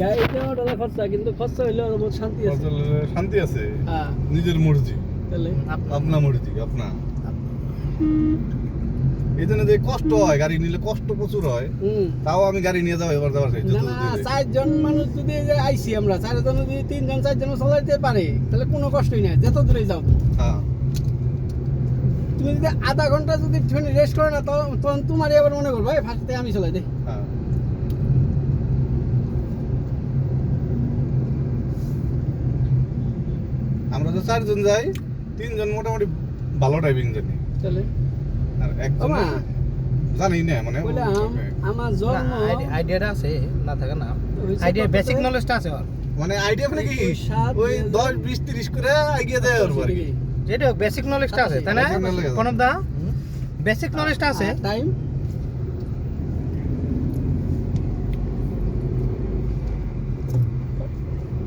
গাড়িতে ওটা খরচা, কিন্তু খরচা হইলে আমার শান্তি আছে। শান্তি আছে, হ্যাঁ নিজের মর্জি, তাহলে আপনা মর্জি আপনা। এই জন্য যে কষ্ট হয়, গাড়ি নিলে কষ্ট প্রচুর হয়, তাও আমি গাড়ি নিয়ে যাবো এবার যাওয়ার চাই। না না, 4 জন মানুষ যদি এই যে আইছি আমরা, 4 জন যদি 3 জন 4 জন চালাইতে পারে তাহলে কোনো কষ্টই নাই, যত দূরে যাও। হ্যাঁ তুমি যদি আধা ঘন্টা যদি রেস্ট করো না, তখন তোমারই আবার মনে করবো ভাই ফার্স্টে আমি চলাই দে। হ্যাঁ। আমরা তো 4 জন যাই, 3 জন মোটামুটি ভালো ড্রাইভিং জানি, চলে আর একজন ওমা, জানি না, মানে বলে আমার জন্ম আইডিয়াটা আছে না থাকে না, হইছে আইডিয়া কত বেসিক করে? নলেজটা আছে ওর। মানে আইডিয়া মানে কি 7, ওই 10 20 30 করে এগিয়ে যায় ওর বাড়ি। যেটা বেসিক নলেজটা আছে তাই না Basic knowledge আছে। কোন দা বেসিক নলেজটা আছে। টাইম